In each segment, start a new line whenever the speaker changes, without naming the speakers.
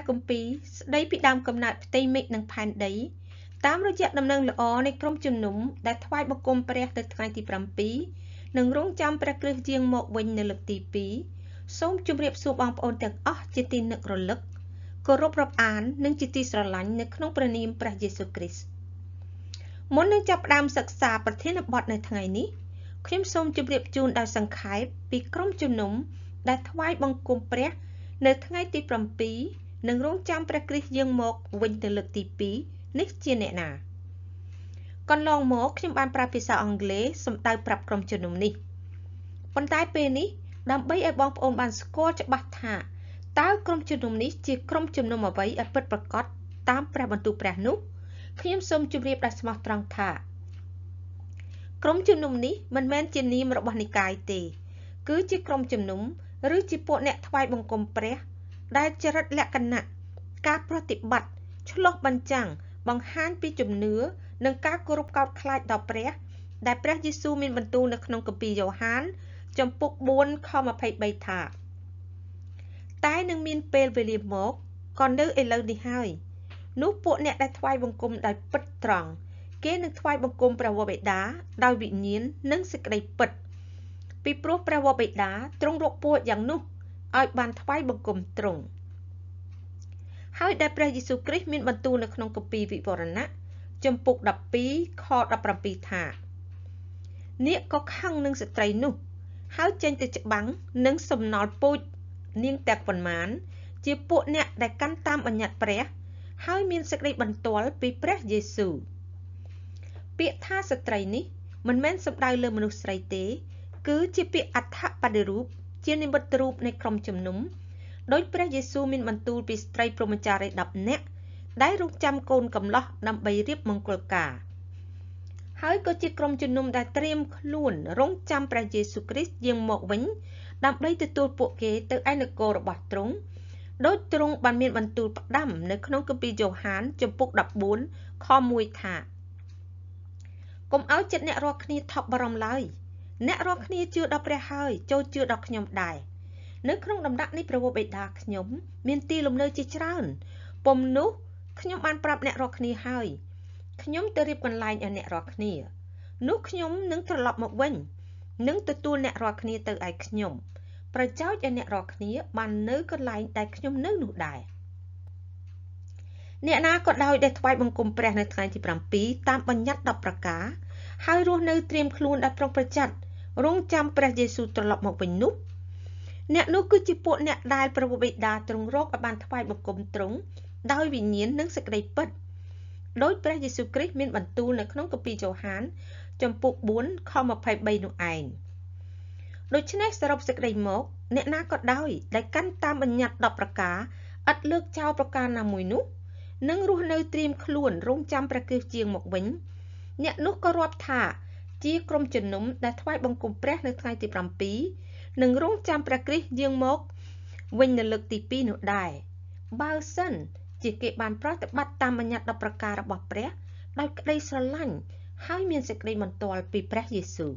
គម្ពីរស្ដីពីដើមកំណើតផ្ទៃមេឃនិងផែនដីតាមរយៈដំណឹងល្អនៃក្រុមជំនុំដែលថ្វាយបង្គំព្រះនៅថ្ងៃទី7និងរងចាំព្រះគ្រីស្ទយាងមកវិញនៅលើកទី2សូមជម្រាបសួរបងប្អូនទាំងអស់ជាទីនឹករលឹកគោរពរាប់អាននិងជាទីស្រឡាញ់នៅក្នុងព្រះនាមព្រះយេស៊ូវគ្រីស្ទមុននឹងចាប់ផ្ដើមសិក្សាប្រធានបទនៅថ្ងៃនេះខ្ញុំសូមជម្រាបជូនដោយសង្ខេបពីក្រុមជំនុំដែលថ្វាយបង្គំព្រះនៅថ្ងៃទី7និងរងចាំព្រះគ្រីស្ទយាងមកវិញនៅលើកទី2នេះជាអ្នកណាកន្លងមកខ្ញុំបានប្រើភាសាអង់គ្លេសសម្ដៅប្រាប់ក្រុមជំនុំនេះប៉ុន្តែពេលនេះដើម្បីឲ្យបងប្អូនបានស្គាល់ច្បាស់ថាតើក្រុមជំនុំនេះជាក្រុមជំនុំអ្វីឲ្យពិតប្រាកដតាមព្រះបន្ទូលព្រះនោះខ្ញុំសូមជម្រាបដោយស្មោះត្រង់ថាក្រុមជំនុំនេះមិនមែនជានាមរបស់និកាយទេគឺជាក្រុមជំនុំឬជាពួកអ្នកថ្វាយបង្គំព្រះដែលចរិតលក្ខណៈការប្រតិបត្តិឆ្លុះបញ្ចាំងបង្ហាញពីជំនឿនិងការគោរពកោតខ្លាចដល់ព្រះដែលព្រះយេស៊ូវមានបន្ទូលនៅក្នុងគម្ពីរយ៉ូហានចំពុក4ខ23ថាតែនឹងមានពេលវេលាមកក៏នៅឥឡូវនេះហើយនោះពួកអ្នកដែលថ្វាយបង្គំដោយពិតត្រង់គេនឹងថ្វាយបង្គំព្រះវរបិតាដោយវិញ្ញាណនិងសេចក្តីពិតពីព្រោះព្រះវរបិតាទ្រង់រកពួកយ៉ាងនោះឲ្យបានថ្វាយបង្គំទ្រង់ហើយដែលព្រះយេស៊ូវគ្រីស្ទមានបន្ទូលនៅក្នុងគម្ពីរវិវរណៈចំពុក12ខ17ថានាគក៏ខឹងនឹងស្ត្រីនោះហើយចេញទៅច្បាំងនឹងសំណល់ពូជនាងទាំងប៉ុន្មានជាពួកអ្នកដែលកាន់តាមបញ្ញត្តិព្រះហើយមានសេចក្តីបន្ទាល់ពីព្រះយេស៊ូវពាក្យថាស្ត្រីនេះមិនមែនសំដៅលើមនុស្សស្រីទេគឺជាពាក្យអត្ថបដិរូបជានិមិត្តរូបនៃក្រុមជំនុំដោយព្រះយេស៊ូវមានបន្ទូលពីស្ត្រីព្រហ្មចារី10នាក់ដែលរងចាំកូនកំឡោះដើម្បីរៀបមង្គលការហើយក៏ជាក្រុមជំនុំដែលត្រៀមខ្លួនរងចាំព្រះយេស៊ូវគ្រីស្ទយាងមកវិញដើម្បីទទួលពួកគេទៅឯនគររបស់ទ្រង់ដោយទ្រង់បានមានបន្ទូលផ្ដាំនៅក្នុងគម្ពីរយ៉ូហានចំពុក14ខ1ថាកុំឲ្យចិត្តអ្នករាល់គ្នាថប់បារម្ភឡើយអ្នករាល់គ្នាជឿដល់ព្រះហើយចូលជឿដល់ខ្ញុំដែរនៅក្នុងដំណាក់នេះព្រះវរបិតាខ្ញុំមានទីលំនៅជាច្រើនពុំនោះខ្ញុំបានប្រាប់អ្នករាល់គ្នាហើយខ្ញុំទៅរៀបកន្លែងឲ្យអ្នករាល់គ្នានោះខ្ញុំនឹងត្រឡប់មកវិញនឹងទទួលអ្នករាល់គ្នាទៅឯខ្ញុំប្រយោជន៍ឲ្យអ្នករាល់គ្នាបាននៅកន្លែងដែលខ្ញុំនៅនោះដែរអ្នកណាក៏ដោយដែលថ្វាយបង្គំព្រះនៅថ្ងៃទី7តាមបញ្ញត្តិ10ប្រការហើយរស់នៅត្រៀមខ្លួនដល់ប្រុងប្រយ័ត្នរងចាំព្រះយេស៊ូវត្រឡប់មកវិញនោះអ្នកនោះគឺជាពួកអ្នកដែលព្រះបិតាទ្រង់រកឲ្យបានថ្វាយបង្គំទ្រង់ដោយវិញ្ញាណនិងសេចក្តីពិតដោយព្រះយេស៊ូវគ្រីស្ទមានបន្ទូលនៅក្នុងគម្ពីរយ៉ូហានចំពុក4ខ23នោះឯងដូច្នេះសរុបសេចក្តីមកអ្នកណាក៏ដោយដែលកាន់តាមបញ្ញត្តិ10ប្រការឥតលើកចោលប្រការណាមួយនោះនឹងរស់នៅត្រៀមខ្លួនរងចាំព្រះគ្រីស្ទយាងមកវិញអ្នកនោះក៏រាប់ថាជាក្រុមជំនុំដែលថ្វាយបង្គំព្រះនៅថ្ងៃទី7និងរងចាំព្រះគ្រីស្ទយាងមកវិញនៅលើកទី2នោះដែរបើសិនជាគេបានប្រតិបត្តិតាមបញ្ញត្តិ10ប្រការរបស់ព្រះដោយក្តីស្រឡាញ់ហើយមានសេចក្តីបន្ទាល់ពីព្រះយេស៊ូវ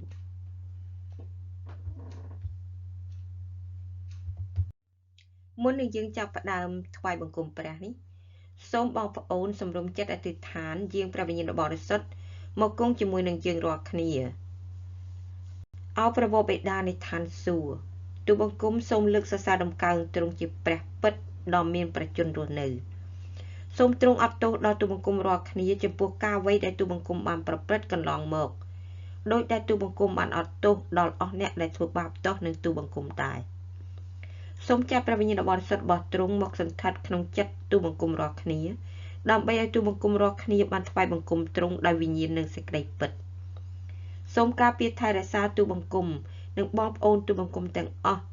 មុននឹងយើងចាប់ផ្ដើមថ្វាយបង្គំព្រះនេះសូមបងប្អូនសម្រុំចិត្តអធិដ្ឋានយាងព្រះវិញ្ញាណបរិសុទ្ធមកគង់ជាមួយនឹងយើងរាល់គ្នាអោព្រះវរបិតានៃឋានសួគ៌ទូលបង្គំសូមលើកសរសើរដំកើងទ្រង់ជាព្រះពិតដ៏មានប្រជញ្ញរស់នៅសូមទ្រង់អត់ទោសដល់ទូលបង្គំរាល់គ្នាចំពោះការអ្វីដែលទូលបង្គំបានប្រព្រឹត្តកន្លងមកដោយដែលទូលបង្គំបានអត់ទោសដល់អស់អ្នកដែលធ្វើបាបទោសនឹងទូលបង្គំដែរសូមចាត់ព្រះវិញ្ញាណបរិសុទ្ធរបស់ទ្រង់មកសណ្ឋិតក្នុងចិត្តទូលបង្គំរាល់គ្នាដើម្បីឲ្យទូលបង្គំរាល់គ្នាបានថ្វាយបង្គំទ្រង់ដោយវិញ្ញាណនិងសេចក្តីពិតសូមការពារថែរក្សាទូលបង្គំនិងបងប្អូនទូលបង្គំទាំងអស់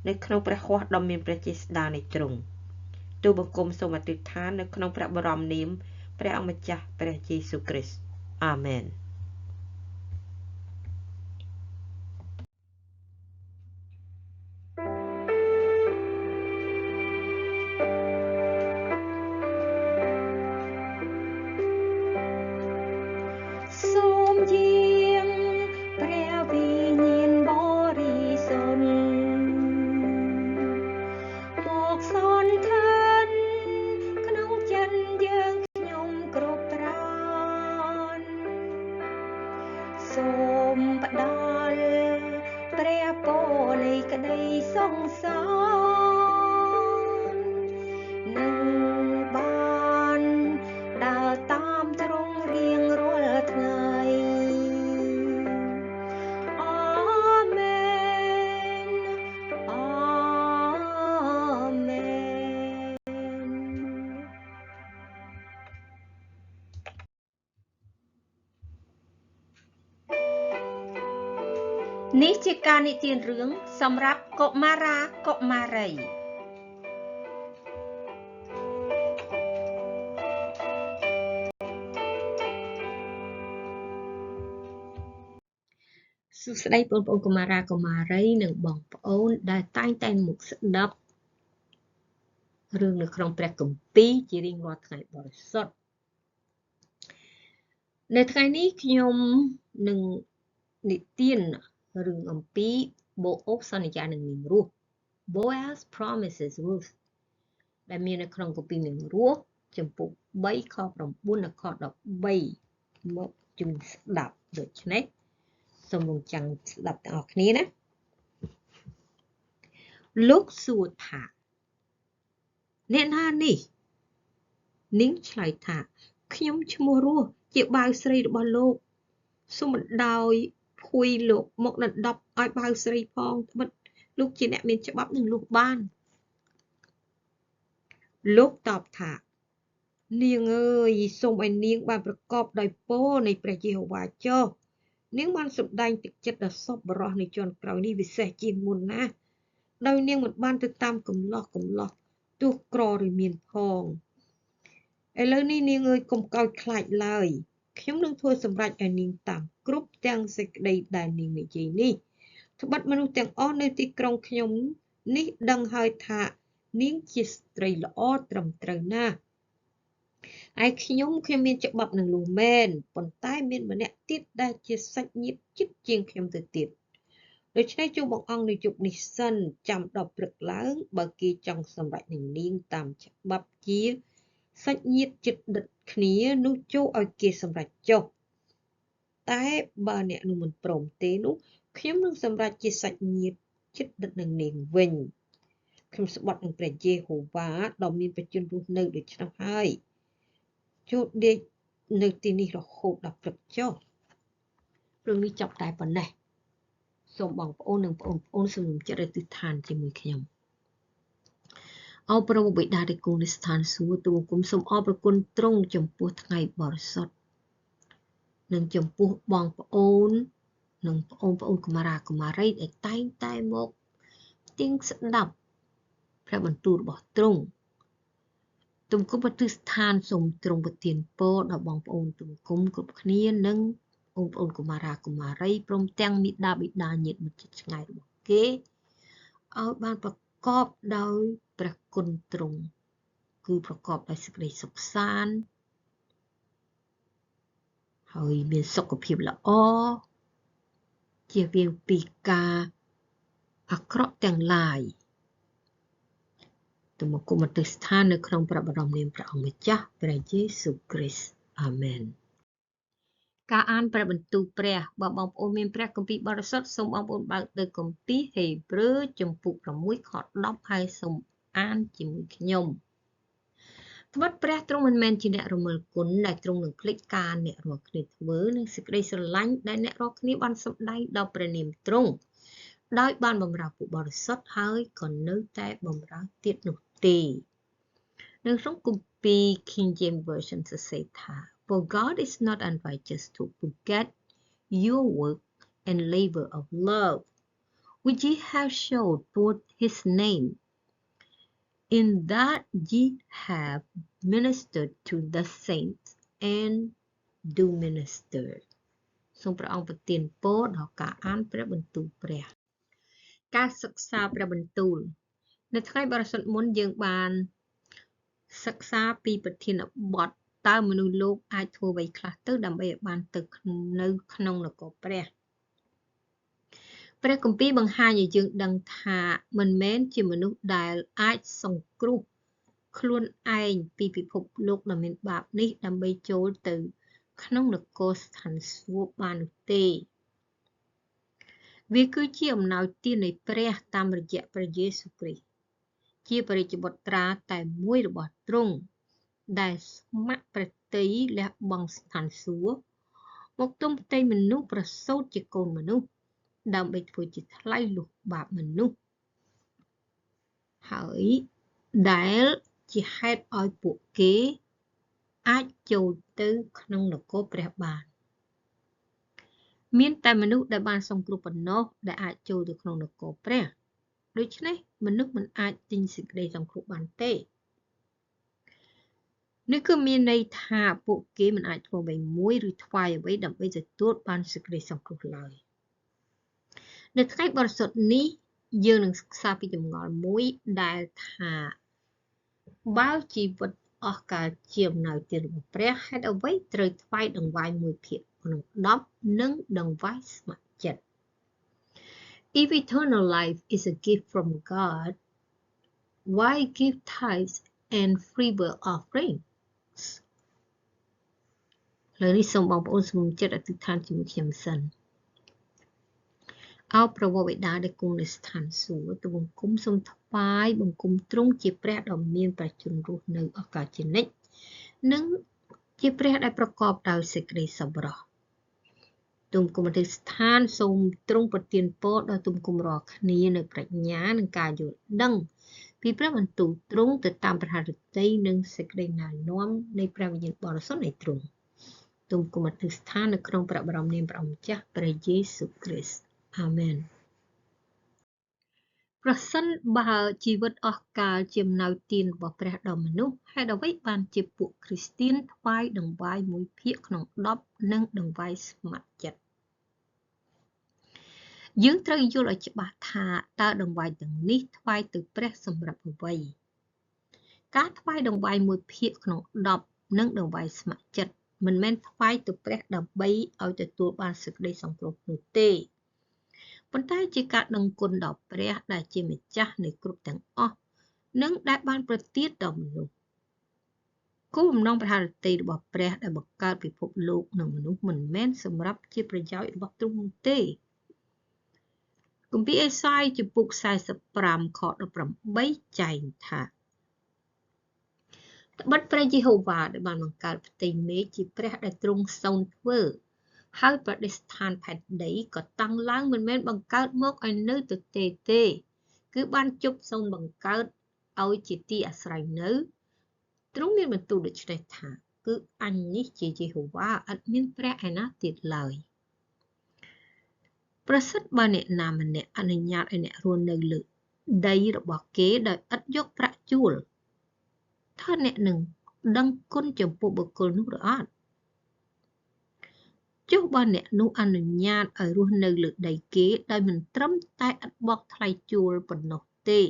នៅក្នុងព្រះហស្ថដ៏មានព្រះចេស្តានៃទ្រង់ទូលបង្គំសូមអធិដ្ឋាននៅក្នុងព្រះបរមនាមព្រះអម្ចាស់ព្រះយេស៊ូវគ្រីស្ទអាមែនសូមយាងព្រះវិញ្ញាណបរិសុទ្ធមកសន្ធិដ្ឋ នេះជាការនិទានរឿងសម្រាប់កុមារាកុមារីសួស្តីបងប្អូនកុមារាកុមារីនិងបងប្អូនដែលតែងតែមកស្ដាប់រឿងនៅក្នុងព្រះគម្ពីរជារៀងរាល់ថ្ងៃបរិសុទ្ធនៅថ្ងៃនេះខ្ញុំនឹងនិទានរឿងអំពីបូអូបសន្យានឹងនាងរស់ Boaz promises Ruth ដែលមាននៅក្នុងគម្ពីរនាងរស់ចំពុក3ខ9ដល់ខ13មកជំនុំស្ដាប់ដូច្នេះសូមរងចាំស្ដាប់ទាំងអស់គ្នាណាលោកសួរថាអ្នកណានេះនាងឆ្លើយថាខ្ញុំឈ្មោះរស់ជាបាវស្រីរបស់លោកសូមបណ្ដោយភួយលោកមកដណ្ដប់ឲ្យបាវស្រីផងត្បិតលោកជាអ្នកមានច្បាប់នឹងលុះបានលោកតបថានាងអើយសូមឲ្យនាងបានប្រកបដោយពរនៃព្រះយេហូវ៉ាចុះនាងបានសម្ដែងទឹកចិត្តដ៏សប្បុរសនៃជនក្រោយនេះវិសេសជាងមុនណាស់ដោយនាងមិនបានទៅតាមកំឡោះទោះក្រឬមានផងឥឡូវនេះនាងអើយកុំកោចខ្លាចឡើយខ្ញុំនឹងធ្វើសម្រេចឲ្យនាងតាមគ្រប់ទាំងសេចក្តីដែលនាងនិយាយនេះត្បិតមនុស្សទាំងអស់នៅទីក្រុងខ្ញុំនេះដឹងហើយថានាងជាស្ត្រីល្អត្រឹមត្រូវណាស់ឯខ្ញុំមានច្បាប់នឹងលុះមែនប៉ុន្តែមានម្នាក់ទៀតដែលជាសាច់ញាតិជិតជាងខ្ញុំទៅទៀតដូច្នេះជួបបងអង្គនៅយប់នេះសិនចាំដល់ព្រឹកឡើងបើគេចង់សម្រេចនឹងនាងតាមច្បាប់ជាសាច់ញាតិជិតដិតគ្នានោះចូលឲ្យគេសម្រេចចុះតែបើអ្នកនោះមិនព្រមទេនោះខ្ញុំនឹងសម្រេចជាសាច់ញាតិជិតដិតនឹងនាងវិញខ្ញុំស្បត់នឹងព្រះយេហូវ៉ាដ៏មានបច្ចុប្បន្នរស់នៅដូច្នោះហើយចូលដេកនៅទីនេះរហូតដល់ព្រឹកចុះរឿងនេះចប់តែប៉ុណ្ណេះសូមបងប្អូននិងបងប្អូនសូមចិត្តអធិដ្ឋានជាមួយខ្ញុំអោព្រះបិតាដែលគង់នៅស្ថានសួគ៌ទូលគុំសូមអរព្រគុណទ្រង់ចំពោះថ្ងៃបរិសុទ្ធនិងចំពោះបងប្អូននិងបងប្អូនកុមារាកុមារីដែលតែងតែមកទៀងស្ដាប់ព្រះបន្ទូលរបស់ទ្រង់ទុំគុំប្រទិដ្ឋានសូមទ្រង់ប្រទានពរដល់បងប្អូនទុំគុំគ្រប់គ្នានិងបងប្អូនកុមារាកុមារីព្រមទាំងមាតាបិតាញាតិមិត្តជិតឆ្ងាយរបស់គេឲ្យបានប្រកបដោយព្រះគុណទ្រង់គឺប្រកបដោយសេចក្តីសុខសាន្តហើយមានសុខភាពល្អជៀសវាងពីការអាក្រក់ទាំងឡាយទុំគុំប្រទិដ្ឋាននៅក្នុងព្រះបរមនាមព្រះអង្គម្ចាស់ព្រះយេស៊ូវគ្រីស្ទអាមែនការអានព្រះបន្ទូលព្រះបើបងប្អូនមានព្រះគម្ពីរបរិសុទ្ធសូមបងប្អូនបើកទៅគម្ពីរហេព្រើរជំពូក6ខ10ហើយសូមអានជាមួយខ្ញុំត្បិតព្រះទ្រង់មិនមែនជាអ្នករមើលគុណដែលទ្រង់នឹងភ្លេចការអ្នករាល់គ្នាធ្វើនិងសេចក្តីស្រឡាញ់ដែលអ្នករាល់គ្នាបានសម្ដែងដល់ព្រះនាមទ្រង់ដោយបានបម្រើពួកបរិសុទ្ធហើយក៏នៅតែបម្រើទៀតនោះទេនៅក្នុងគម្ពីរ King James Version សរសេរថា For God is not unrighteous to forget your work and labor of love which ye have showed toward his name in that ye have ministered to the saints and do minister សូមព្រះអង្គប្រទានពរដល់ការអានព្រះបន្ទូលព្រះការសិក្សាព្រះបន្ទូលនៅថ្ងៃបរិសុទ្ធមុនយើងបានសិក្សាពីប្រធានបទតើមនុស្សលោកអាចធ្វើអ្វីខ្លះទៅដើម្បីឲ្យបានទៅនៅក្នុងនគរព្រះគម្ពីរបង្ហាញឲ្យយើងដឹងថាមិនមែនជាមនុស្សដែលអាចសង្គ្រោះខ្លួនឯងពីពិភពលោកដ៏មានបាបនេះដើម្បីចូលទៅក្នុងនគរស្ថានសួគ៌បាននោះទេវាគឺជាអំណោយទាននៃព្រះតាមរយៈព្រះយេស៊ូវគ្រីស្ទជាបរិជ្ជបុត្រាតែមួយរបស់ទ្រង់ដែលស្ម័គ្រព្រះទ័យលះបង់ស្ថានសួគ៌មកទុំផ្ទៃមនុស្សប្រសូតជាកូនមនុស្សដើម្បីធ្វើជាថ្លៃលុះបាបមនុស្សហើយដែលជាហេតុឲ្យពួកគេអាចចូលទៅក្នុងនគរព្រះបាន មានតែមនុស្សដែលបានសង្គ្រោះប៉ុណ្ណោះដែលអាចចូលទៅក្នុងនគរព្រះដូច្នេះមនុស្សមិនអាចទិញសេចក្តីសង្គ្រោះបានទេនេះគឺមានន័យថាពួកគេមិនអាចធ្វើអ្វីមួយឬថ្វាយអ្វីដើម្បីទទួលបានសេចក្តីសង្គ្រោះឡើយនៅថ្ងៃបរិសុទ្ធនេះយើងនឹងសិក្សាពីចម្ងល់មួយដែលថាបើជីវិតអស់កលជាអំណោយទានរបស់ព្រះហេតុអ្វីត្រូវថ្វាយដង្វាយមួយភាគក្នុង10និងដង្វាយស្ម័គ្រចិត្ត If eternal life is a gift from God, why give tithes and free will offerings? លើនេះសូមបងប្អូនសម្រុំចិត្តអធិដ្ឋានជាមួយខ្ញុំសិនអោព្រះវរបិតាដែលគង់នៅស្ថានសួគ៌ទូលបង្គំសូមថ្វាយបង្គំទ្រង់ជាព្រះដ៏មានប្រជាជនរស់នៅអកាសជានិច្ចនិងជាព្រះដែលប្រកបដោយសេចក្តីសប្បុរសទូលបង្គំអធិដ្ឋានសូមទ្រង់ប្រទានពរដល់ទូលបង្គំរាល់គ្នានៅប្រាជ្ញានិងការយល់ដឹងពីព្រះបន្ទូលទ្រង់ទៅតាមព្រះハរតីនិងសេចក្តីណែនាំនៃព្រះវិញ្ញាណបរិសុទ្ធនៃទ្រង់ទូលបង្គំអធិដ្ឋាននៅក្នុងព្រះបរមនាមព្រះអង្គម្ចាស់ព្រះយេស៊ូវគ្រីស្ទអាមែនប្រសិនបើជីវិតអស់កលជាអំណោយទានរបស់ព្រះដល់មនុស្សហេតុអ្វីបានជាពួកគ្រីស្ទានថ្វាយដង្វាយមួយភាគក្នុង10និងដង្វាយស្ម័គ្រចិត្តយើងត្រូវយល់ឲ្យច្បាស់ថាតើដង្វាយទាំងនេះថ្វាយទៅព្រះសម្រាប់អ្វីការថ្វាយដង្វាយមួយភាគក្នុង10និងដង្វាយស្ម័គ្រចិត្តមិនមែនថ្វាយទៅព្រះដើម្បីឲ្យទទួលបានសេចក្តីសង្គ្រោះនោះទេប៉ុន្តែជាការដឹងគុណដល់ព្រះដែលជាម្ចាស់នៃគ្រប់ទាំងអស់និងដែលបានប្រទានដល់មនុស្សគោលបំណងព្រះハរតីរបស់ព្រះដែលបង្កើតពិភពលោកនិងមនុស្សមិនមែនសម្រាប់ជាប្រយោជន៍របស់ទ្រង់នោះទេគម្ពីរអេសាយជំពូក45ខ18ចែងថាត្បិតព្រះយេហូវ៉ាដែលបានបង្កើតផ្ទៃមេឃជាព្រះដែលទ្រង់សូនធ្វើហើយប្រតិស្ថានផែនដីក៏តាំងឡើងមិនមែនបង្កើតមកឲ្យនៅទទេទេគឺបានជប់សូនបង្កើតឲ្យជាទីអាស្រ័យនៅទ្រង់មានបន្ទូលដូច្នេះថាគឺអញនេះជាយេហូវ៉ាអត់មានព្រះឯណាទៀតឡើយប្រសិនបើអ្នកណាម្នាក់អនុញ្ញាតឲ្យអ្នករស់នៅលើដីរបស់គេដោយឥតយកប្រាក់ជួលថាអ្នកនឹងដឹងគុណចំពោះបុគ្គលនោះឬអត់ចុះបើអ្នកនោះអនុញ្ញាតឲ្យរស់នៅលើដីគេដោយមិនត្រឹមតែឥតបង់ថ្លៃជួលប៉ុណ្ណោះទេ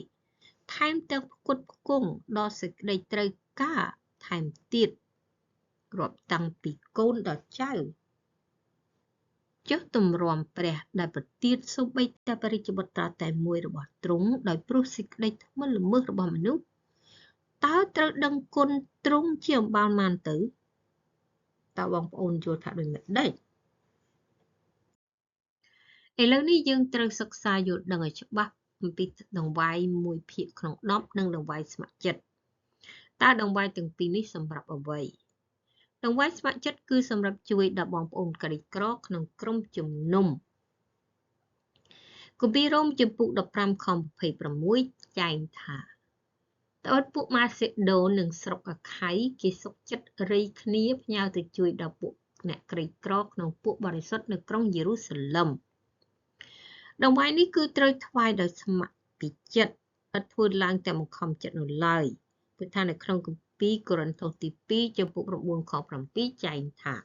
ថែមទាំងផ្គត់ផ្គង់ដល់សេចក្តីត្រូវការថែមទៀតរាប់តាំងពីកូនដល់ចៅចុះទម្រាំព្រះដែលប្រទានសូម្បីតែបរិជ្ជបុត្រាតែមួយរបស់ទ្រង់ដោយព្រោះសេចក្តីធ្មិនល្មើសរបស់មនុស្សតើត្រូវដឹងគុណទ្រង់ជាអំបាលម៉ានទៅតើបងប្អូនយល់ថាដូចម្តេចឥឡូវនេះយើងត្រូវសិក្សាយល់ដឹងឲ្យច្បាស់អំពីដង្វាយមួយភាគក្នុង10និងដង្វាយស្ម័គ្រចិត្តតើដង្វាយទាំងពីរនេះសម្រាប់អ្វីដង្វាយស្ម័គ្រចិត្តគឺសម្រាប់ជួយដល់បងប្អូនក្រីក្រក្នុងក្រុមជំនុំគម្ពីររ៉ូមជំពូក15ខ26ចែងថាត្បិតពួកម៉ាសេដូននិងស្រុកអាខ័យគេសុខចិត្តរៃគ្នាផ្ញើទៅជួយដល់ពួកអ្នកក្រីក្រក្នុងពួកបរិសុទ្ធនៅក្រុងយេរូសាឡឹមដង្វាយនេះគឺត្រូវថ្វាយដោយស្ម័គ្រពីចិត្តឥតធ្វើឡើងតែបង្ខំចិត្តនោះឡើយព្រោះថានៅក្នុងគម្ពីរកូរិនថូសទី2ចំពុក9ខ7ចែងថា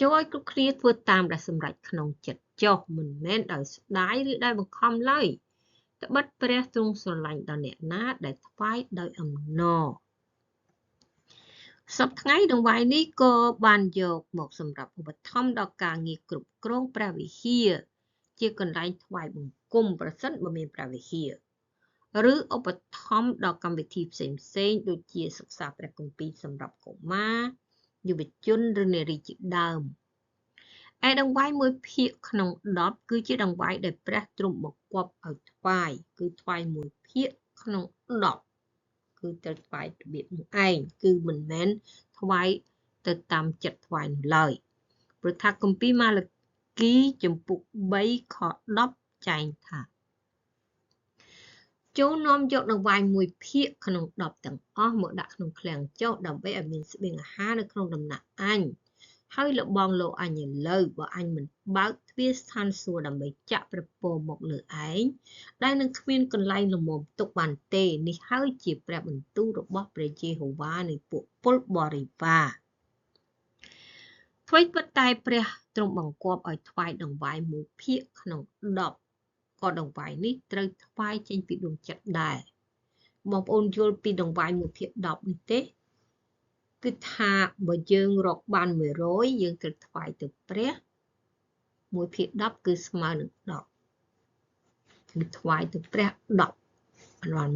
ចូលឲ្យគ្រប់គ្នាធ្វើតាមដែលសម្រេចក្នុងចិត្តចុះមិនមែនដោយស្ដាយឬដោយបង្ខំឡើយត្បិតព្រះទ្រង់ស្រឡាញ់ដល់អ្នកណាដែលថ្វាយដោយអំណរសប្តាហ៍ថ្ងៃដង្វាយនេះក៏បានយកមកសម្រាប់ឧបត្ថម្ភដល់ការងារគ្រប់គ្រងព្រះវិហារជាកន្លែងថ្វាយបង្គំប្រសិនបើមានព្រះវិហារឬឧបត្ថម្ភដល់កម្មវិធីផ្សេងៗដូចជាសិក្សាព្រះគម្ពីរសម្រាប់កុមារយុវជនឬនារីជាដើមឯដង្វាយមួយភាគក្នុង10គឺជាដង្វាយដែលព្រះទ្រង់បង្គាប់ឲ្យថ្វាយគឺថ្វាយមួយភាគក្នុង10គឺត្រូវថ្វាយរបៀបនោះឯងគឺមិនមែនថ្វាយទៅតាមចិត្តថ្វាយនោះឡើយព្រោះថាគម្ពីរម៉ាឡាគីជំពូក3ខ10ចែងថាចូលនាំយកដង្វាយមួយភាគក្នុង10ទាំងអស់មកដាក់ក្នុងឃ្លាំងចុះដើម្បីឲ្យមានស្បៀងអាហារនៅក្នុងដំណាក់អញ ហើយលបងលោកអញឥឡូវបើអញមិនបើកទ្វារស្ថានសួគ៌ដើម្បីចាក់ព្រះពរមកលើឯងដែលនឹងគ្មានកន្លែងលំមទុកបានទេនេះហើយជាព្រះបន្ទូលរបស់ព្រះយេហូវ៉ានៃពួកពលបរិវារអ្វីពិតតែព្រះទ្រង់បង្គាប់ឲ្យថ្វាយដង្វាយមួយភាគក្នុង10ក៏ដង្វាយនេះត្រូវថ្វាយចេញពីដួងចិត្តដែរបងប្អូនយល់ពីដង្វាយមួយភាគ10នេះទេគឺថាបើយើងរកបាន100យើងត្រូវថ្វាយទៅព្រះ1ភាគ10គឺស្មើនឹង10គឺថ្វាយទៅព្រះ10បាន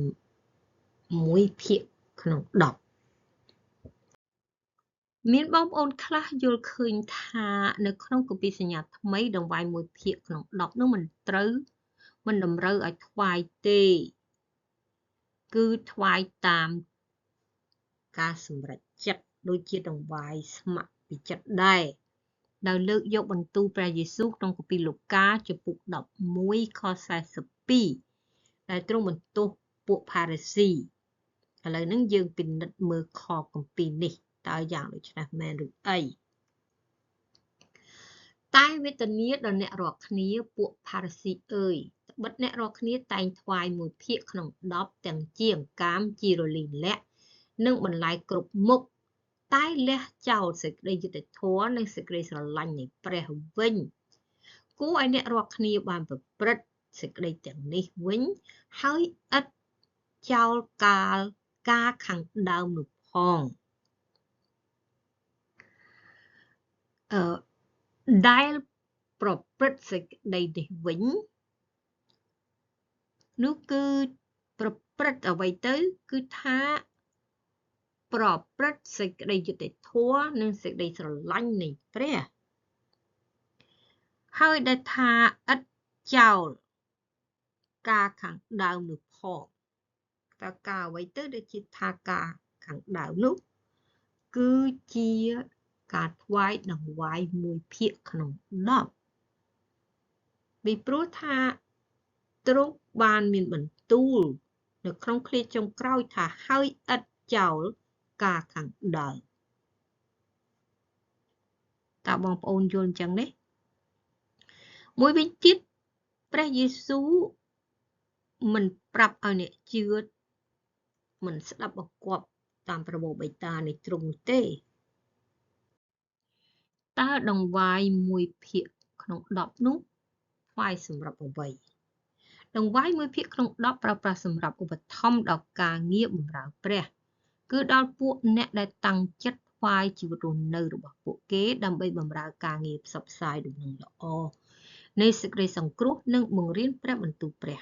1ភាគក្នុង10មានបងប្អូនខ្លះយល់ឃើញថានៅក្នុងគម្ពីរសញ្ញាថ្មីដង្វាយ1ភាគក្នុង10នោះមិនតម្រូវឲ្យថ្វាយទេគឺថ្វាយតាមការសម្រេចចិត្តដូចជាដង្វាយស្ម័គ្រពីចិត្តដែរដោយលើកយកបន្ទូលព្រះយេស៊ូវក្នុងគម្ពីរលូកាជំពូក11ខ42ដែលទ្រង់បន្ទោសពួកផារីស៊ីឥឡូវហ្នឹងយើងពិនិត្យមើលខគម្ពីរនេះតើយ៉ាងដូច្នេះមែនឬអីតែវេទនាដល់អ្នករាល់គ្នាពួកផារីស៊ីអើយត្បិតអ្នករាល់គ្នាតែងថ្វាយ1ភាគក្នុង10ទាំងជាអង្កាមជារលីលក្ខណ៍និងបន្លែគ្រប់មុខតែលះចោលសេចក្តីយុត្តិធម៌និងសេចក្តីស្រឡាញ់នៃព្រះវិញគួរឲ្យអ្នករាល់គ្នាបានប្រព្រឹត្តសេចក្តីទាំងនេះវិញហើយឥតចោលការខាងដើមនោះផងដែលប្រព្រឹត្តសេចក្តីនេះវិញនោះគឺប្រព្រឹត្តអ្វីទៅគឺថាប្រព្រឹត្តសេចក្តីយុត្តិធម៌និងសេចក្តីស្រឡាញ់នៃព្រះហើយដែលថាឥតចោលការខាងដើមនោះផងតើការអ្វីទៅដែលជាថាការខាងដើមនោះគឺជាការថ្វាយដង្វាយ1ភាគក្នុង10ពីព្រោះថាទ្រង់បានមានបន្ទូលនៅក្នុងឃ្លាចុងក្រោយថាហើយឥតចោលការខាងដើមតើបងប្អូនយល់អញ្ចឹងទេមួយវិញទៀតព្រះយេស៊ូវមិនប្រាប់ឲ្យអ្នកជឿមិនស្ដាប់បង្គាប់តាមប្រមោលបិតានៃទ្រង់ទេតើដង្វាយ1ភាគក្នុង10នោះថ្វាយសម្រាប់អ្វីដង្វាយ1ភាគក្នុង10ប្រើប្រាស់សម្រាប់ឧបត្ថម្ភដល់ការងារបម្រើព្រះគឺដល់ពួកអ្នកដែលតាំងចិត្តថ្វាយជីវិតរស់នៅរបស់ពួកគេដើម្បីបម្រើការងារផ្សព្វផ្សាយដំណឹងល្អនៃសេចក្តីសង្គ្រោះនិងបង្រៀនព្រះបន្ទូលព្រះ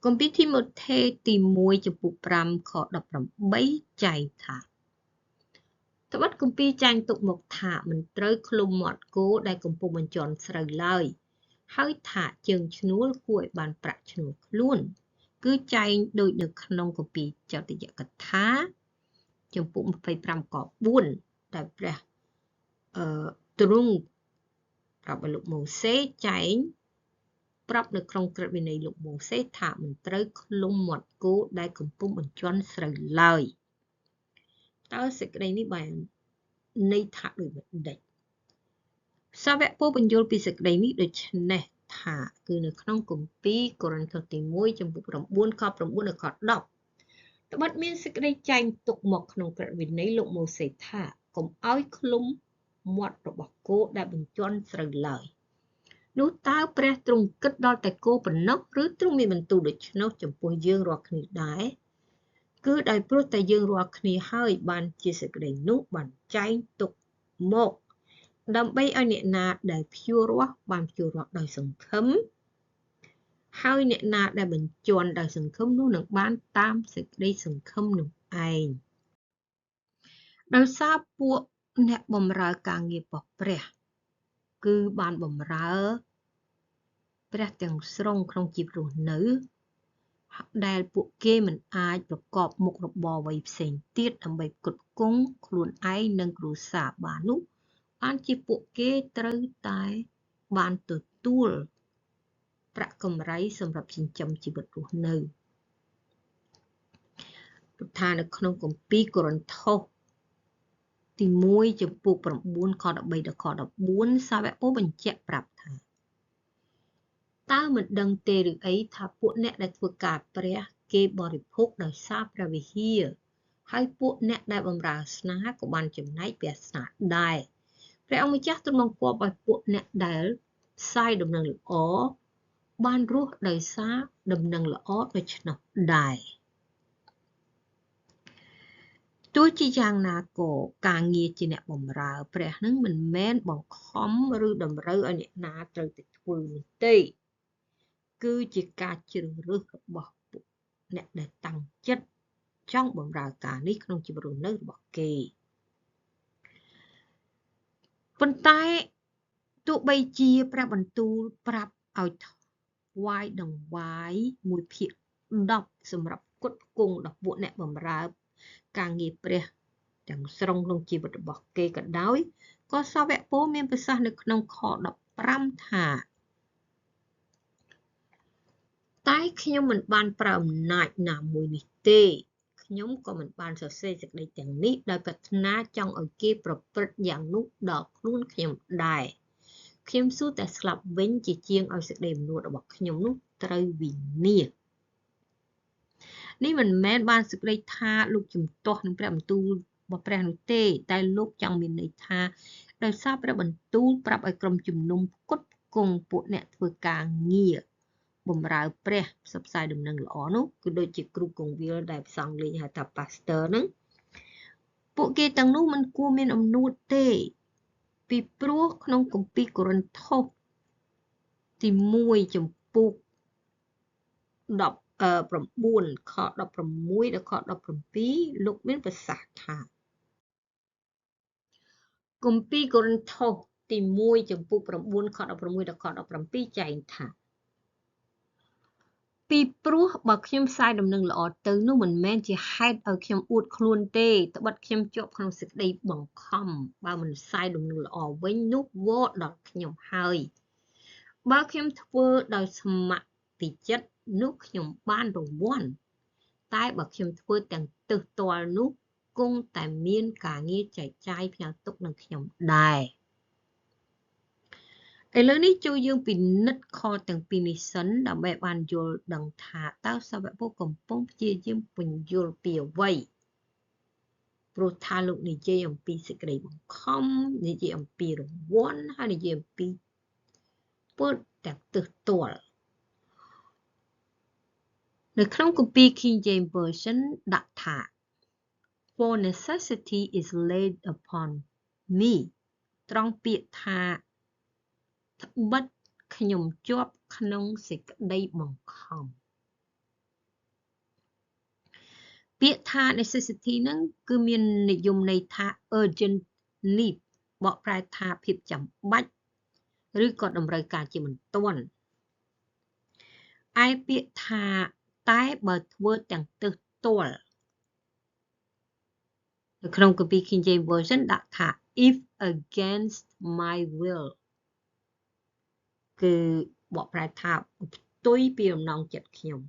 គម្ពីរទីម៉ូថេទី1ចំពុក5ខ18ចែងថាត្បិតគម្ពីរចែងទុកមកថាមិនត្រូវឃ្លុំមាត់គោដែលកំពុងបញ្ជាន់ស្រូវឡើយហើយថាជើងឈ្នួលគួរឲ្យបានប្រាក់ឈ្នួលខ្លួនគឺចែងដូចនៅក្នុងគម្ពីរចតុយកថាចំពុក25ខ4ដែលព្រះទ្រង់ប្រាប់ឲ្យលោកម៉ូសេចែងប្រាប់នៅក្នុងក្រឹតវិន័យលោកម៉ូសេថាមិនត្រូវឃ្លុំមាត់គោដែលកំពុងបញ្ជាន់ស្រូវឡើយតើសេចក្តីនេះបានន័យថាដូចម្ដេចសាវកពោលបញ្យល់ពីសេចក្តីនេះដូចនេះថាគឺនៅក្នុងគម្ពីរកូរិនថូសទី1ចំពុក9ខ9ដល់ខ10ត្បិតមានសេចក្តីចែងទុកមកក្នុងក្រឹតវិន័យលោកម៉ូសេថាកុំឲ្យឃ្លុំមាត់របស់គោដែលបញ្ជាន់ស្រូវឡើយនោះតើព្រះទ្រង់គិតដល់តែគោប៉ុណ្ណោះឬទ្រង់មានបន្ទូលដូច្នោះចំពោះយើងរាល់គ្នាដែរគឺដោយព្រោះតែយើងរាល់គ្នាហើយបានជាសេចក្តីនោះបានចែងទុកមកដើម្បីឲ្យអ្នកណាដែលភ្ជួររាស់បានភ្ជួររាស់ដោយសង្ឃឹមហើយអ្នកណាដែលបញ្ជាន់ដោយសង្ឃឹមនោះនឹងបានតាមសេចក្តីសង្ឃឹមនោះឯងដោយសារពួកអ្នកបម្រើការងាររបស់ព្រះគឺបានបម្រើព្រះទាំងស្រុងក្នុងជីវិតរស់នៅដែលពួកគេមិនអាចប្រកបមុខរបរអ្វីផ្សេងទៀតដើម្បីផ្គត់ផ្គង់ខ្លួនឯងនិងគ្រួសារបាននោះបានជាពួកគេត្រូវតែបានទទួលប្រាក់កម្រៃសម្រាប់ចិញ្ចឹមជីវិតរស់នៅព្រោះថានៅក្នុងគម្ពីរកូរិនថូសទី ទី1ចំពោះ9ខ13ដល់ខ14សាវកពស់បញ្ជាក់ប្រាប់ថាតើមិនដឹងទេឬអីថាពួកអ្នកដែលធ្វើការព្រះគេបរិភោគដោយសារព្រះវិហារហើយពួកអ្នកដែលបម្រើស្នាក៏បានចំណែកពីអាសនៈដែរព្រះអង្គម្ចាស់ទ្រង់បង្គាប់ឲ្យពួកអ្នកដែលផ្សាយដំណឹងល្អបានរស់ដោយសារដំណឹងល្អដូច្នោះដែរទោះជាយ៉ាងណាក៏ការងារជាអ្នកបម្រើព្រះនឹងមិនមែនបង្ខំឬតម្រូវឲ្យអ្នកណាត្រូវតែធ្វើនោះទេគឺជាការជ្រើសរើសរបស់ពួកអ្នកដែលតាំងចិត្តចង់បម្រើការនេះក្នុងជីវិតរស់នៅរបស់គេប៉ុន្តែទោះបីជាព្រះបន្ទូលប្រាប់ឲ្យថ្វាយដង្វាយ1/10សម្រាប់គុតគង់ដល់ពួកអ្នកបម្រើការងារព្រះទាំងស្រុងក្នុងជីវិតរបស់គេក៏ដោយក៏សាវកពស់មានប្រសាសន៍នៅក្នុងខ15ថាតែខ្ញុំមិនបានប្រើអំណាចណាមួយនេះទេខ្ញុំក៏មិនបានសរសេរសេចក្តីទាំងនេះដោយប្រាថ្នាចង់ឲ្យគេប្រព្រឹត្តយ៉ាងនោះដល់ខ្លួនខ្ញុំដែរខ្ញុំសួរតែស្លាប់វិញជាជាងឲ្យសេចក្តីអំណួតរបស់ខ្ញុំនោះត្រូវវិនាសនេះមិនមែនបានសេចក្តីថាលោកជំទាស់នឹងព្រះបន្ទូលរបស់ព្រះនោះទេតែលោកចង់មានន័យថាដោយសារព្រះបន្ទូលប្រាប់ឲ្យក្រុមជំនុំផ្គត់ផ្គង់ពួកអ្នកធ្វើការងារបម្រើព្រះផ្សព្វផ្សាយដំណឹងល្អនោះគឺដូចជាគ្រូកងវិលដែលផ្សងលេងហៅថា pastor ហ្នឹងពួកគេទាំងនោះមិនគួរមានអំនួតទេពីព្រោះក្នុងគម្ពីរកូរិនថូសទី1ចំពោះ9ខ16ដល់ខ17លោកមានប្រសាសន៍ថាគម្ពីរកូរិនថូសទី1ចំពោះ9ខ16ដល់ខ17ចែងថាពីព្រោះបើខ្ញុំផ្សាយដំណឹងល្អទៅនោះមិនមែនជាហេតុឲ្យខ្ញុំអួតខ្លួនទេត្បិតខ្ញុំជាប់ក្នុងសេចក្តីបង្ខំបើមិនផ្សាយដំណឹងល្អវិញនោះវល់ដល់ខ្ញុំហើយបើខ្ញុំធ្វើដោយស្ម័គ្រចិត្តនោះខ្ញុំបានរង្វាន់តែបើខ្ញុំធ្វើទាំងទើសទាល់នោះគង់តែមានការងារចែកចាយផ្ញើទុកនឹងខ្ញុំដែរឥឡូវនេះចូលយើងពិនិត្យខទាំងពីរនេះសិនដើម្បីបានយល់ដឹងថាតើសាវកពស់កំពុងព្យាយាមពន្យល់ពីអ្វីព្រោះថាលោកនិយាយអំពីសេចក្តីបង្ខំនិយាយអំពីរង្វាន់ហើយនិយាយអំពីពុតតែទើសទាល់នៅក្នុងគម្ពីរ King James Version ដាក់ថា For necessity is laid upon me ត្រង់ពាក្យថាត្បិតខ្ញុំជាប់ក្នុងសេចក្តីបង្ខំពាក្យថា necessity ហ្នឹងគឺមាននិយមន័យថា urgent need បកប្រែថាភាពចាំបាច់ឬក៏តម្រូវការជាបន្ទាន់ឯពាក្យថាតែបើធ្វើទាំងទើសទាល់នៅក្នុងគម្ពីរ King James Version ដាក់ថា if against my will គឺបកប្រែថាផ្ទុយពីបំណងចិត្តខ្ញុំ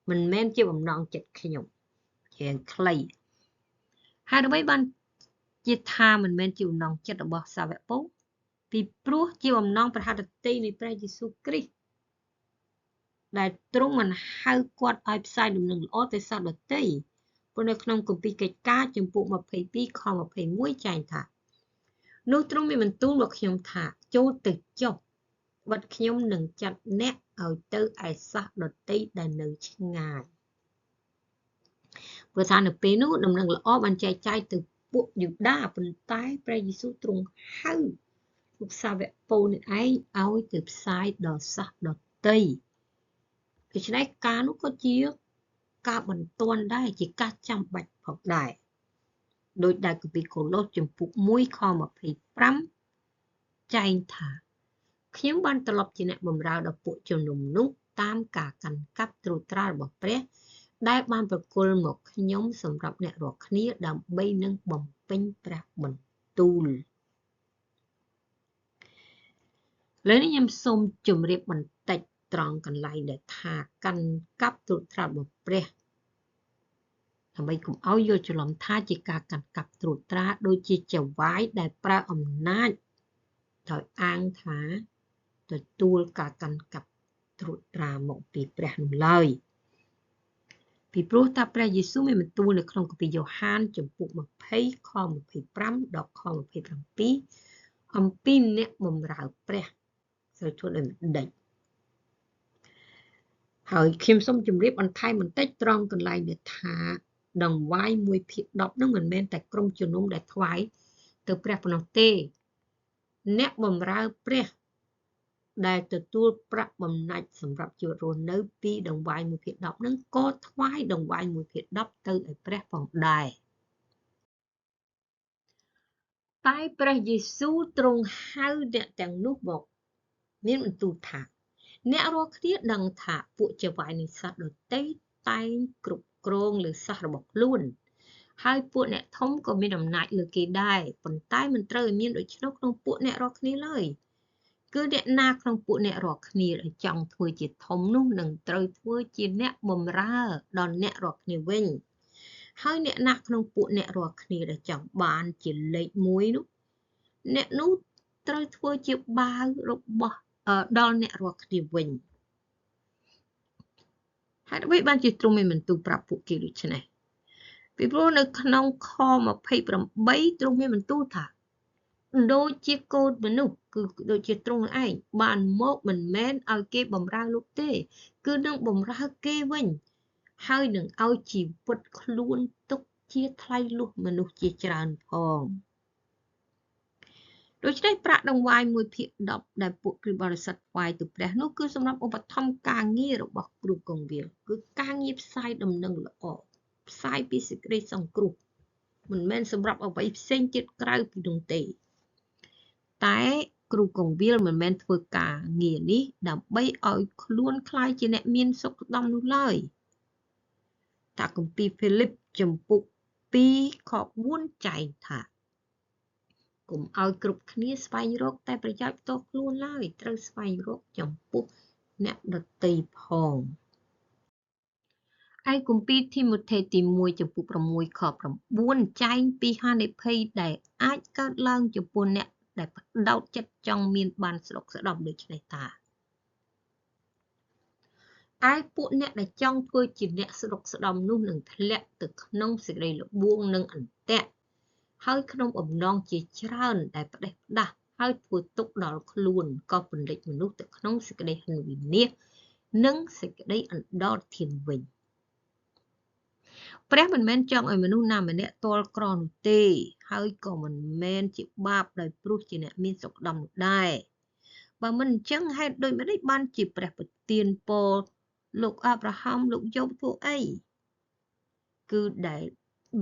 មិនមែនជាបំណងចិត្តខ្ញុំជាខ្លីហើយដើម្បីបានជាថាមិនមែនជាបំណងចិត្តរបស់សាវកពស់ពីព្រោះជាបំណងប្រហារតីនៃព្រះយេស៊ូវគ្រីស្ទដែលទ្រង់មិនហៅគាត់ឲ្យផ្សាយដំណឹងល្អទៅសត្វដទៃព្រោះនៅក្នុងគម្ពីរកិច្ចការចំពោះ22ខ21ចែងថានោះទ្រង់មានបន្ទូលមកខ្ញុំថាចូលទៅចុះបាត់ខ្ញុំនឹងចាត់អ្នកឲ្យទៅឯសាសដទៃដែលនៅឆ្ងាយព្រោះថានៅពេលនោះដំណឹងល្អបានចែកចាយទៅពួកយូដាប៉ុន្តែព្រះយេស៊ូវទ្រង់ហៅលោកសាវកពស់នេះឯងឲ្យទៅផ្សាយដល់សាសដទៃដូច្នេះការនោះក៏ជាការបន្ទាន់ដែរជាការចាំបាច់ផងដែរដោយដែលគម្ពីរកូឡូសចំពុក1ខ25ចែងថាខ្ញុំបានត្រឡប់ជាអ្នកបម្រើដល់ពួកជំនុំនោះតាមការកាន់កាប់ត្រួតត្រារបស់ព្រះដែលបានប្រគល់មកខ្ញុំសម្រាប់អ្នករាល់គ្នាដើម្បីនឹងបំពេញព្រះបន្ទូលឥឡូវនេះខ្ញុំសូមជម្រាបបន្តិចត្រង់កន្លែងដែលថាកាន់កាប់ត្រួតត្រារបស់ព្រះ
ដើម្បីកុំឲ្យយល់ច្រឡំថាជាការកាន់កាប់ត្រួតត្រាដូចជាចៅវាយដែលប្រើអំណាចដោយអាងថាទទួលការកាន់កាប់ត្រួតត្រាមកពីព្រះនោះឡើយពីព្រោះថាព្រះយេស៊ូវមានបន្ទូលនៅក្នុងគម្ពីរយ៉ូហានចំពុក20ខ25ដល់ខ27អំពីអ្នកបម្រើព្រះត្រូវធ្វើដោយម្ដេចហើយខ្ញុំសូមជម្រាបបន្ថែមបន្តិចត្រង់កន្លែងដែលថាដង្វាយ 1/10 នឹងមិនមែនតែក្រុមជំនុំដែលថ្វាយទៅព្រះប៉ុណ្ណោះទេអ្នកបម្រើព្រះដែលទទួលប្រាក់បំណាច់សម្រាប់ជីវិតរស់នៅពីដង្វាយ 1/10 នឹងក៏ថ្វាយដង្វាយ 1/10 ទៅឲ្យព្រះផងដែរតែព្រះយេស៊ូវទ្រង់ហៅអ្នកទាំងនោះមកមានបន្ទូលថាអ្នករាល់គ្នាដឹងថាពួកចៅហ្វាយនៃសត្វដទៃតែងគ្រប់គ្រងលើសះរបស់ខ្លួនហើយពួកអ្នកធំក៏មានអំណាចលើគេដែរប៉ុន្តែមិនត្រូវឲ្យមានដូច្នោះក្នុងពួកអ្នករាល់គ្នាឡើយគឺអ្នកណាក្នុងពួកអ្នករាល់គ្នាដែលចង់ធ្វើជាធំនោះនឹងត្រូវធ្វើជាអ្នកបម្រើដល់អ្នករាល់គ្នាវិញហើយអ្នកណាក្នុងពួកអ្នករាល់គ្នាដែលចង់បានជាលេខ1នោះអ្នកនោះត្រូវធ្វើជាបាវរបស់ដល់អ្នករាល់គ្នាវិញហើយអ្វីបានជាទ្រង់មានបន្ទូលប្រាប់ពួកគេដូច្នេះពីព្រោះនៅក្នុងខ28ទ្រង់មានបន្ទូលថាដូចជាកូនមនុស្សគឺដូចជាទ្រង់នឹងឯងបានមកមិនមែនឲ្យគេបម្រើលោកទេគឺនឹងបម្រើគេវិញហើយនឹងឲ្យជីវិតខ្លួនទុកជាថ្លៃលួសមនុស្សជាច្រើនផងដូច្នេះប្រាក់ដង្វាយ 1/10 ដែលពួកគ្រីស្ទបរិស័ទថ្វាយទៅព្រះនោះគឺសម្រាប់ឧបត្ថម្ភការងាររបស់គ្រូកងវិលគឺការងារផ្សាយដំណឹងល្អផ្សាយពីសេចក្តីសង្គ្រោះមិនមែនសម្រាប់អ្វីផ្សេងទៀតក្រៅពីនោះទេតែគ្រូកងវិលមិនមែនធ្វើការងារនេះដើម្បីឲ្យខ្លួនខ្លាយជាអ្នកមានសុខដុមនោះឡើយតាគម្ពីរហ្វីលីបចំពុក2ខ4ចែងថាកុំឲ្យគ្រប់គ្នាស្វែងរកតែប្រយោជន៍ផ្ទាល់ខ្លួនឡើយត្រូវស្វែងរកចំពោះអ្នកដទៃផងឯគម្ពីរធីម៉ូថេទី1ចំពុក6ខ9ចែងពីហានិភ័យដែលអាចកើតឡើងចំពោះអ្នកដែលផ្ដោតចិត្តចង់មានបានស្ដុកស្ដម្ភដូចនេះថាឯពួកអ្នកដែលចង់ធ្វើជាអ្នកស្ដុកស្ដម្ភនោះនឹងធ្លាក់ទៅក្នុងសេចក្តីល្បួងនិងអន្ទាក់ហើយក្នុងអំណងជាច្រើនដែលផ្ដេសផ្ដាស់ហើយធ្វើទុកដល់ខ្លួនក៏ពន្លិចមនុស្សទៅក្នុងសេចក្តីហិនវិនាសនិងសេចក្តីអណ្ដោតធានវិញព្រះមិនមែនចង់ឲ្យមនុស្សណាម្នាក់ទាល់ក្រនោះទេហើយក៏មិនមែនជាបាបដោយព្រោះជាអ្នកមានសុខដុមនោះដែរបើមិនអញ្ចឹងហេតុដូចម្តេចបានជាព្រះប្រទានពរលោកអាប់រ៉ាហាំលោកយ៉ូបធ្វើអីគឺដែល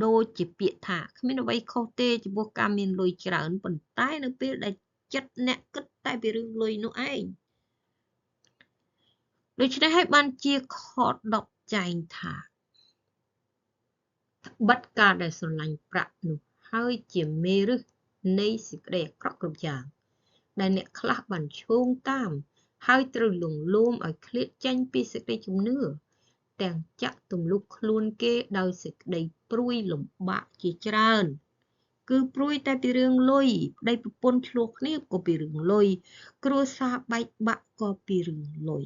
ដូចជាពាក្យថាគ្មានអ្វីខុសទេចំពោះការមានលុយច្រើនប៉ុន្តែនៅពេលដែលចិត្តអ្នកគិតតែពីរឿងលុយនោះឯងដូច្នេះហើយបានជាខ10ចែងថាត្បិតការដែលស្រឡាញ់ប្រាក់នោះហើយជាមេរឹសនៃសេចក្តីអាក្រក់គ្រប់យ៉ាងដែលអ្នកខ្លះបានឈោងតាមហើយត្រូវលងលោមឲ្យឃ្លាតចេញពីសេចក្តីជំនឿទាំងចាក់ទម្លុះខ្លួនគេដោយសេចក្តីព្រួយលំបាកជាច្រើនគឺព្រួយតែពីរឿងលុយប្តីប្រពន្ធឆ្លោះគ្នាក៏ពីរឿងលុយគ្រួសារបែកបាក់ក៏ពីរឿងលុយ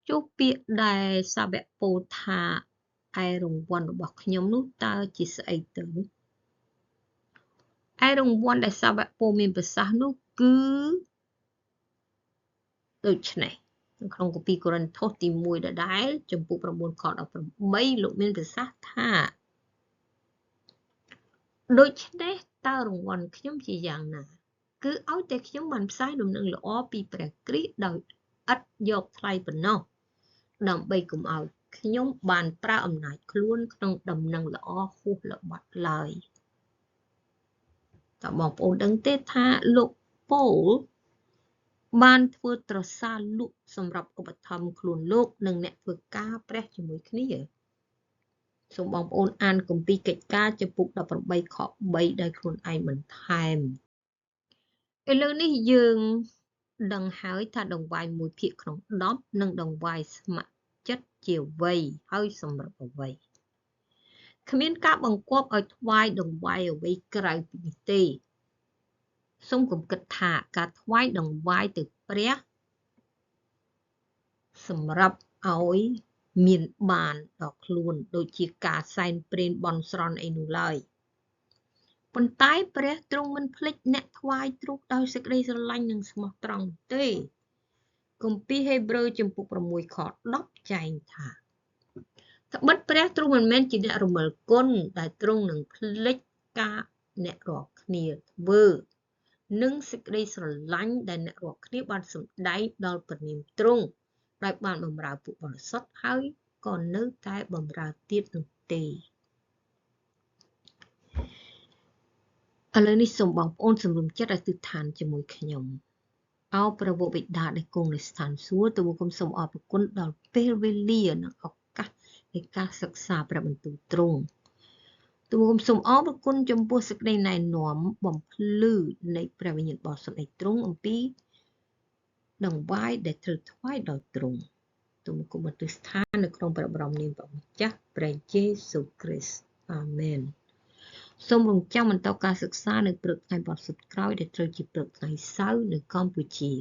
ចុះពាក្យដែលសាវកពោលថាឯរង្វាន់របស់ខ្ញុំនោះតើជាស្អីទៅឯរង្វាន់ដែលសាវកពោលមានប្រសាសន៍នោះគឺដូចនេះក្នុងគម្ពីរកូរិនថូសទី1ដដែលចំពុក9ខ18លោកមានប្រសាសន៍ថាដូច្នេះតើរង្វាន់ខ្ញុំជាយ៉ាងណាគឺឲ្យតែខ្ញុំបានផ្សាយដំណឹងល្អពីព្រះគ្រីស្ទដោយឥតយកថ្លៃប៉ុណ្ណោះដើម្បីកុំឲ្យខ្ញុំបានប្រើអំណាចខ្លួនក្នុងដំណឹងល្អហួសល្បត់ឡើយតើបងប្អូនដឹងទេថាលោកប៉ូលបានធ្វើត្រសាលក់សម្រាប់ឧបត្ថម្ភខ្លួនលោកនិងអ្នកធ្វើការព្រះជាមួយគ្នាសូមបងប្អូនអានគម្ពីរកិច្ចការចំពុក18ខ3ដោយខ្លួនឯងបន្ថែមឥឡូវនេះយើងដឹងហើយថាដង្វាយ1/10និងដង្វាយស្ម័គ្រ ចិត្តជាវ័យហើយសម្រាប់អ្វីគ្មានការបង្គាប់ឲ្យថ្វាយដង្វាយអ្វីក្រៅពីនេះទេសូមកុំគិតថាការថ្វាយដង្វាយទៅព្រះសម្រាប់ឲ្យមានបានដល់ខ្លួនដូចជាការសែនព្រេនបន់ស្រន់អីនោះឡើយប៉ុន្តែព្រះទ្រង់មិនភ្លេចអ្នកថ្វាយទ្រង់ដោយសេចក្តីស្រឡាញ់និងស្មោះត្រង់ទេគម្ពីរហេព្រើរជំពូក6ខ10ចែងថាត្បិតព្រះទ្រង់មិនមែនជាអ្នករមិលគុណដែលទ្រង់នឹងភ្លេចការអ្នករាល់គ្នាធ្វើនិងសេចក្តីស្រឡាញ់ដែលអ្នករាល់គ្នាបានសម្ដែងដល់ព្រះនាមទ្រង់ដែលបានបម្រើពួកបរិសុទ្ធហើយក៏នៅតែបម្រើទៀតនោះទេឥឡូវនេះសូមបងប្អូនសម្រុំចិត្តឲ្យទិដ្ឋានជាមួយខ្ញុំអោព្រះវរបិតាដែលគង់នៅស្ថានសួគ៌ទូលគុំសូមអរគុណដល់ពេលវេលានិងឱកាសនៃការសិក្សាព្រះបន្ទូលទ្រង់ទូលគុំសូមអរគុណចំពោះសេចក្តីណែនាំបំភ្លឺនៃព្រះវិញ្ញាណបរិសុទ្ធនៃទ្រង់អំពីដង្វាយដែលត្រូវថ្វាយដល់ទ្រង់ទូលគុំអធិស្ឋាននៅក្នុងព្រះបរមនាមព្រះម្ចាស់ព្រះយេស៊ូវគ្រីស្ទអាមែនសូមរងចាំបន្តការសិក្សានៅព្រឹកថ្ងៃបរិសុទ្ធក្រោយដែលត្រូវជាព្រឹកថ្ងៃសៅរ៍នៅកម្ពុជា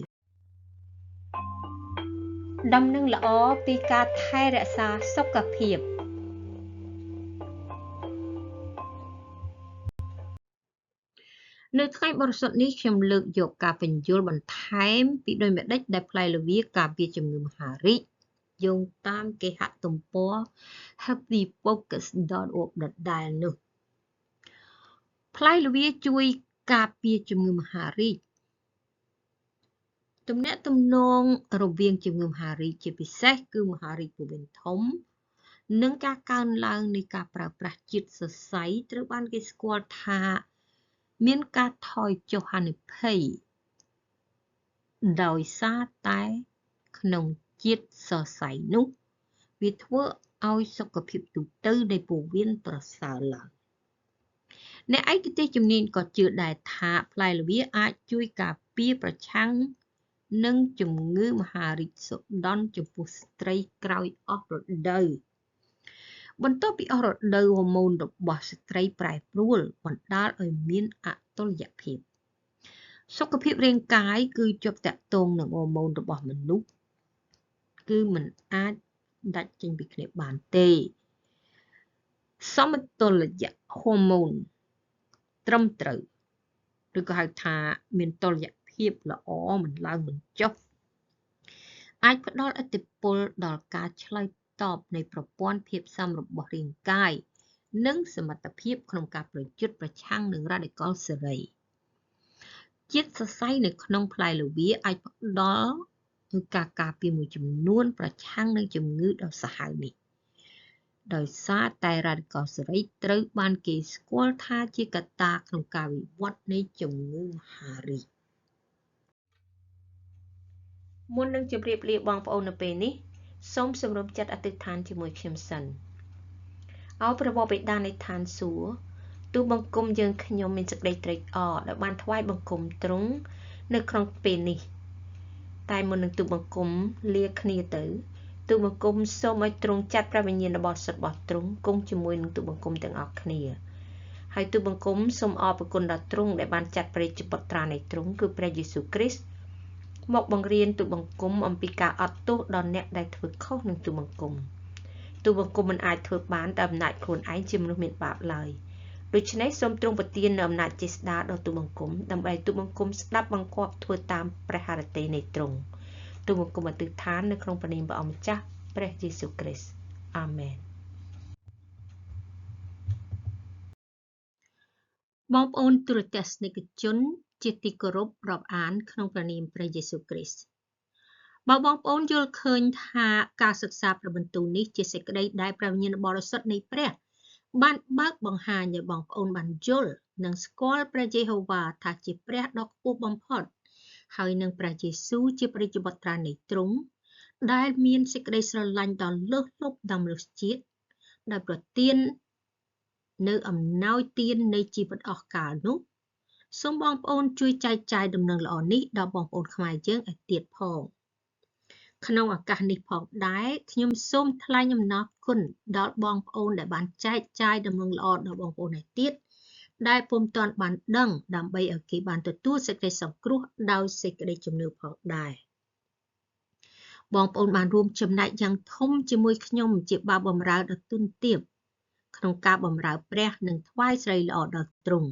ដំណឹងល្អពីការថែរក្សាសុខភាព
នៅថ្ងៃបរិសុទ្ធនេះខ្ញុំលើកយកការពន្យល់បន្ថែមពីដូចម្តេចដែលផ្លែល្វាការពារជំងឺមហារីកយោងតាមគេហទំព័រ healthyfocus.org ដដែលនោះផ្លែល្វាជួយការពារជំងឺមហារីកទំនាក់ទំនងរវាងជំងឺមហារីកជាពិសេសគឺមហារីកពោះវៀនធំនិងការកើនឡើងនៃការប្រើប្រាស់ជាតិសរសៃត្រូវបានគេស្គាល់ថាមានការថយចុះហានិភ័យដោយសារតែក្នុងជាតិសរសៃនោះវាធ្វើឲ្យសុខភាពទូទៅនៃពោះវៀនប្រសើរឡើងអ្នកឯកទេសជំនាញក៏ជឿដែរថាផ្លែល្វាអាចជួយការពារប្រឆាំងនឹងជំងឺមហារីកសូដន់ចំពោះស្ត្រីក្រោយអស់រដូវបន្ទាប់ពីអស់រដូវហូម៉ូនរបស់ស្ត្រីប្រែប្រួលបណ្ដាលឲ្យមានអតុល្យភាពសុខភាពរាងកាយគឺជាប់ទាក់ទងនឹងហូម៉ូនរបស់មនុស្សគឺមិនអាចដាច់ចេញពីគ្នាបានទេសមតុល្យហូម៉ូនត្រឹមត្រូវឬក៏ហៅថាមានតុល្យភាពល្អមិនឡើងមិនចុះអាចផ្ដល់ឥទ្ធិពលដល់ការឆ្លើយតបនៃប្រព័ន្ធភាពស៊ាំរបស់រាងកាយនិងសមត្ថភាពក្នុងការប្រយុទ្ធប្រឆាំងនឹងរ៉ាឌីកលសេរីជាតិសរសៃនៅក្នុងផ្លែល្វាអាចផ្ដល់នូវការការពារមួយចំនួនប្រឆាំងនឹងជំងឺដ៏សាហាវនេះដោយសារតែរ៉ាឌីកលសេរីត្រូវបានគេស្គាល់ថាជាកត្តាក្នុងការវិវត្តនៃជំងឺមហារីក
មុននឹងជម្រាបលាបងប្អូននៅពេលនេះសូមសម្រុំចិត្តអធិដ្ឋានជាមួយខ្ញុំសិនអោព្រះបិតានៃឋានសួគ៌ទូលបង្គំយើងខ្ញុំមានសេចក្តីត្រេកអរដែលបានថ្វាយបង្គំទ្រង់នៅក្នុងពេលនេះតែមុននឹងទូលបង្គំលាគ្នាទៅទូលបង្គំសូមឲ្យទ្រង់ចាត់ព្រះវិញ្ញាណបរិសុទ្ធរបស់ទ្រង់គង់ជាមួយនឹងទូលបង្គំទាំងអស់គ្នាហើយទូលបង្គំសូមអរគុណដល់ទ្រង់ដែលបានចាត់ព្រះរាជបុត្រានៃទ្រង់គឺព្រះយេស៊ូវគ្រីស្ទមកបង្រៀនទូលបង្គំអំពីការអត់ទោសដល់អ្នកដែលធ្វើខុសនឹងទូលបង្គំទូលបង្គំមិនអាចធ្វើបានដោយអំណាចខ្លួនឯងជាមនុស្សមានបាបឡើយដូច្នេះសូមទ្រង់ប្រទាននូវអំណាចចេស្តាដល់ទូលបង្គំដើម្បីទូលបង្គំស្ដាប់បង្គាប់ធ្វើតាមព្រះハរតីនៃទ្រង់ទូលបង្គំអធិដ្ឋាននៅក្នុងព្រះនាមព្រះអម្ចាស់ព្រះយេស៊ូវគ្រីស្ទអាមែន
បងប្អូនទូរទស្សនិកជនជាទីគោរពរាប់អានក្នុងព្រះនាមព្រះយេស៊ូវគ្រីស្ទបើបងប្អូនយល់ឃើញថាការសិក្សាព្រះបន្ទូលនេះជាសេចក្តីដែលព្រះវិញ្ញាណបរិសុទ្ធនៃព្រះបានបើកបង្ហាញឲ្យបងប្អូនបានយល់និងស្គាល់ព្រះយេហូវ៉ាថាជាព្រះដ៏ខ្ពស់បំផុតហើយនឹងព្រះយេស៊ូវជាព្រះរាជបុត្រានៃទ្រង់ដែលមានសេចក្តីស្រឡាញ់ដ៏លើសលប់ដល់មនុស្សជាតិដែលប្រទាននៅអំណោយទាននៃជីវិតអស់កលនោះសូមបងប្អូនជួយចែកចាយដំណឹងល្អនេះដល់បងប្អូនខ្មែរយើងឲ្យទៀតផង ក្នុងឱកាសនេះផងដែរខ្ញុំសូមថ្លែងអំណរគុណដល់បងប្អូនដែលបានចែកចាយដំណឹងល្អដល់បងប្អូនឯទៀតដែលពុំទាន់បានដឹងដើម្បីឲ្យគេបានទទួលសេចក្តីសង្គ្រោះដោយសេចក្តីជំនឿផងដែរបងប្អូនបានរួមចំណែកយ៉ាងធំជាមួយខ្ញុំជាបាវបម្រើដ៏ទុនទាបក្នុងការបម្រើព្រះនិងថ្វាយស្រីល្អដល់ទ្រង់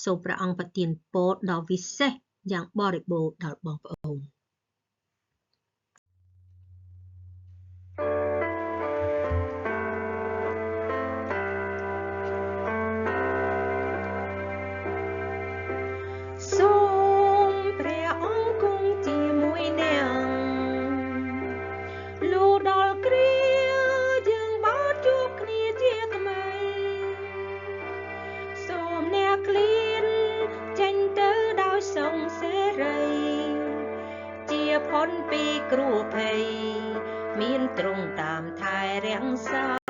សូមព្រះអង្គប្រទានពរដ៏វិសេសយ៉ាងបរិបូរណ៍ដល់បងប្អូន
សូមព្រះអង្គគង់ជាមួយអ្នកលុះដល់គ្រាយើងបានជួបគ្នាជាថ្មីសូមអ្នកឃ្លានចេញទៅដោយសង្សេរីជាផុតពីគ្រោះភ័យមានទ្រង់តាមថែរក្សា